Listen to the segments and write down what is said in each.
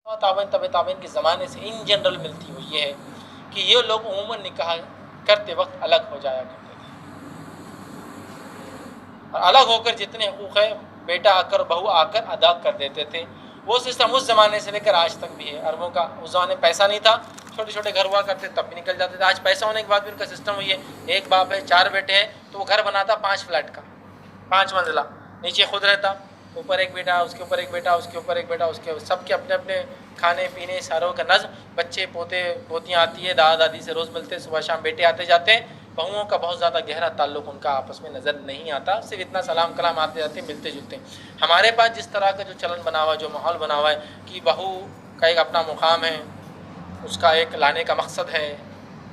ताबईन तब ताबईन के ज़माने से इन जनरल मिलती हुई ये है कि ये लोग उमूमन निकाह करते वक्त अलग हो जाया करते थे, और अलग होकर जितने हकूक़ है बेटा आकर बहू आकर अदा कर देते थे। वो सिस्टम उस ज़माने से लेकर आज तक भी है। अरबों का उस ज़माने पैसा नहीं था, छोटे छोटे घर हुआ करते तब भी निकल जाते थे। आज पैसा होने के बाद भी उनका सिस्टम हुई है, एक बाप है 4 बेटे हैं तो वो घर बनाता 5 फ्लैट का, 5 मंजिला, नीचे खुद रहता, ऊपर एक बेटा, उसके ऊपर एक बेटा, उसके ऊपर एक बेटा, उसके सबके अपने अपने खाने पीने सारों का नज़्म, बच्चे पोते पोतियाँ आती है, दादा दादी से रोज़ मिलते, सुबह शाम बेटे आते जाते हैं। बहुओं का बहुत ज़्यादा गहरा ताल्लुक़ उनका आपस में नज़र नहीं आता, सिर्फ इतना सलाम कलाम आते जाते मिलते जुलते। हमारे पास जिस तरह का जो चलन बना हुआ है, जो माहौल बना हुआ है कि बहू का एक अपना मुकाम है, उसका एक लाने का मकसद है,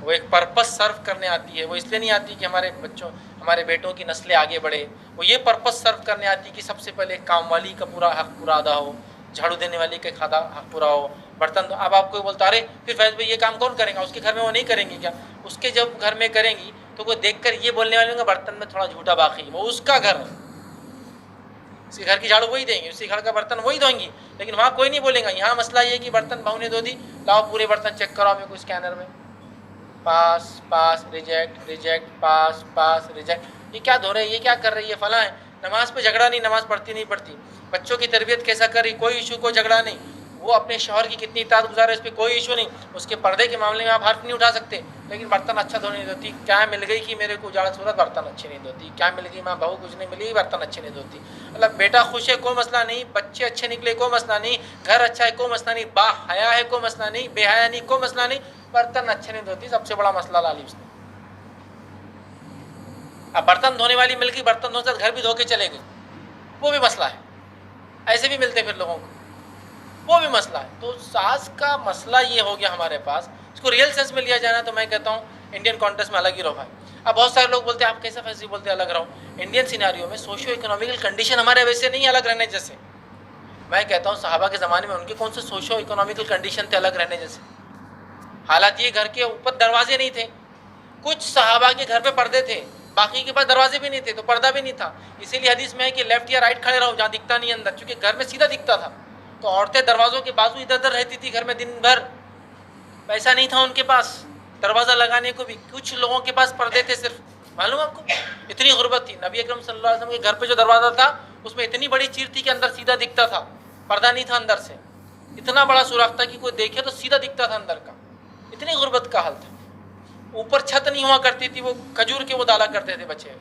वो एक पर्पस सर्व करने आती है। वो इसलिए नहीं आती कि हमारे बच्चों हमारे बेटों की नस्लें आगे बढ़े, वो ये पर्पस सर्व करने आती कि सबसे पहले काम वाली का पूरा हक़ पूरा अदा हो, झाड़ू देने वाली का खादा हक़ पूरा हो, बर्तन। अब आपको बोलता अरे फिर फैज़ भाई ये काम कौन करेगा, उसके घर में वो नहीं करेंगी क्या? उसके जब घर में करेंगी तो वो देख कर ये बोलने वाले होंगे बर्तन में थोड़ा झूठा बाकी, वो उसका घर है, उसके घर की झाड़ू वही देंगी, उसी घर का बर्तन वही धोएंगी, लेकिन वहाँ कोई नहीं बोलेगा। यहाँ मसला ये कि बर्तन बहू ने धो दी, लाओ पूरे बर्तन चेक कराओ मेरे को स्कैनर में, पास पास रिजेक्ट रिजेक्ट पास पास रिजेक्ट। ये क्या धो रहे हैं, ये क्या कर रही है, फलां है। नमाज पे झगड़ा नहीं, नमाज पढ़ती नहीं पढ़ती, बच्चों की तरबियत कैसा कर रही, कोई इशू, कोई झगड़ा नहीं। वो अपने शौहर की कितनी इताअत गुज़ार है, इस पर कोई इशू नहीं। उसके पर्दे के मामले में आप हर्फ नहीं उठा सकते, लेकिन बर्तन अच्छा धोने नहीं धोती। क्या मिल गई कि मेरे को उजाड़ सूरत, बर्तन अच्छे नहीं धोती। क्या मिल गई माँ बहू कुछ नहीं मिली, बर्तन अच्छे नहीं धोती। मतलब बेटा खुश है कोई मसला नहीं, बच्चे अच्छे निकले कोई मसला नहीं, घर अच्छा है कोई मसला नहीं, बा हया है कोई मसला नहीं, बेहया नहीं कोई मसला नहीं, बर्तन अच्छे नहीं धोती, सबसे बड़ा मसला ला ली उसने। अब बर्तन धोने वाली मिल गई, बर्तन धोने से घर भी धो के चले गए, वो भी मसला है। ऐसे भी मिलते फिर लोगों को, वो भी मसला है। तो सास का मसला ये हो गया हमारे पास। इसको रियल सेंस में लिया जाना तो मैं कहता हूँ इंडियन कॉन्टेक्स्ट में अलग ही रहो भाई। अब बहुत सारे लोग बोलते हैं आप कैसे फैसले बोलते हैं अलग रहो। इंडियन सिनारियो में सोशियो इकोनॉमिकल कंडीशन हमारे वैसे नहीं अलग रहने जैसे। मैं कहता हूँ सहाबा के ज़माने में उनके कौन से सोशियो इकोनॉमिकल कंडीशन थे अलग रहने जैसे। हालात ये घर के ऊपर दरवाजे नहीं थे, कुछ सहाबा के घर पे पर्दे थे, बाकी के पास दरवाजे भी नहीं थे तो पर्दा भी नहीं था। इसीलिए हदीस में है कि लेफ्ट या राइट खड़े रहो जहाँ दिखता नहीं अंदर, क्योंकि घर में सीधा दिखता था। तो औरतें दरवाज़ों के बाजू इधर उधर रहती थी घर में दिन भर, पैसा नहीं था उनके पास दरवाज़ा लगाने को भी। कुछ लोगों के पास पर्दे थे सिर्फ, मालूम आपको, इतनी गुर्बत थी। नबी अकरम सल्लल्लाहु अलैहि वसल्लम के घर पे जो दरवाज़ा था उसमें इतनी बड़ी चीर थी कि अंदर सीधा दिखता था, पर्दा नहीं था अंदर से। इतना बड़ा सुराख था कि कोई देखे तो सीधा दिखता था अंदर का, इतनी गुर्बत का हाल था। ऊपर छत नहीं हुआ करती थी, वो खजूर के वो डाला करते थे बच्चे।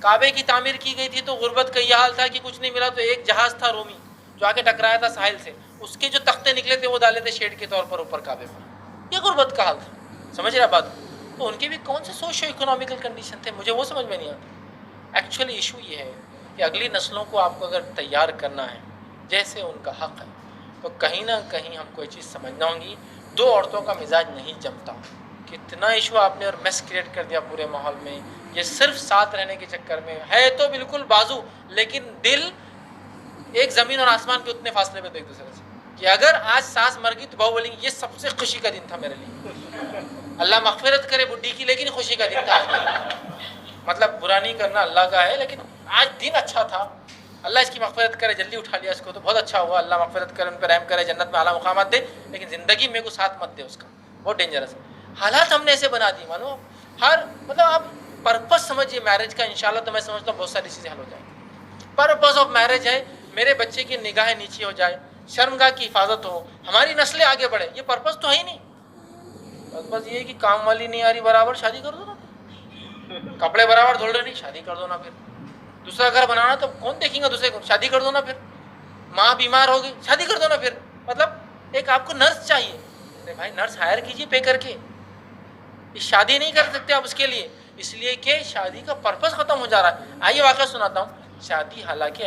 काबे की तामीर की गई थी तो गुर्बत का यह हाल था कि कुछ नहीं मिला तो एक जहाज़ था रोमी जो आके टकराया था साहिल से, उसके जो तख्ते निकले थे वो डाले थे शेड के तौर पर ऊपर काबे पर। ये गुर्बत का हाल था, समझ रहे बात? तो उनके भी कौन से सोशियो इकोनॉमिकल कंडीशन थे, मुझे वो समझ में नहीं आता। एक्चुअली इशू ये है कि अगली नस्लों को आपको अगर तैयार करना है जैसे उनका हक़ है, तो कहीं ना कहीं हमको ये चीज़ समझना होगी, दो औरतों का मिजाज नहीं जमता। कितना इशू आपने और मेस क्रिएट कर दिया पूरे माहौल में, ये सिर्फ साथ रहने के चक्कर में है। तो बिल्कुल बाजू, लेकिन दिल एक ज़मीन और आसमान के उतने फासले पे तो एक दूसरे से कि अगर आज सास मर गई तो बहू बोलेंगी ये सबसे खुशी का दिन था मेरे लिए, अल्लाह मग़फ़िरत करे बुड्ढी की, लेकिन खुशी का दिन था। मतलब बुरा नहीं करना, अल्लाह का है, लेकिन आज दिन अच्छा था, अल्लाह इसकी मग़फ़िरत करे, जल्दी उठा लिया इसको तो बहुत अच्छा हुआ, अल्लाह मग़फ़िरत करे, उन पर रहम करे, जन्नत में आला मुक़ामात दे, लेकिन ज़िंदगी में को साथ मत दे उसका, बहुत डेंजरस है। हालात हमने ऐसे बना दी मानो हर, मतलब आप पर्पस समझिए मैरिज का, इंशाल्लाह तो मैं समझता हूँ बहुत सारी चीज़ें हल हो जाएंगी। पर्पस ऑफ मैरिज है मेरे बच्चे की निगाहें नीची हो जाए, शर्मगाह की हिफाजत हो, हमारी नस्लें आगे बढ़े, ये पर्पस तो है ही नहीं। बस ये है कि काम वाली नहीं आ रही बराबर, शादी कर दो ना, कपड़े बराबर धुल रहे नहीं, शादी कर दो ना। फिर दूसरा घर बनाना तो कौन देखेगा दूसरे को, शादी कर दो ना। फिर माँ बीमार हो गई, शादी कर दो ना। फिर मतलब एक आपको नर्स चाहिए, अरे भाई नर्स हायर कीजिए पे करके, शादी नहीं कर सकते आप उसके लिए, इसलिए कि शादी का पर्पस ख़त्म हो जा रहा है। आइए वाक़या सुनाता हूँ। शादी हालांकि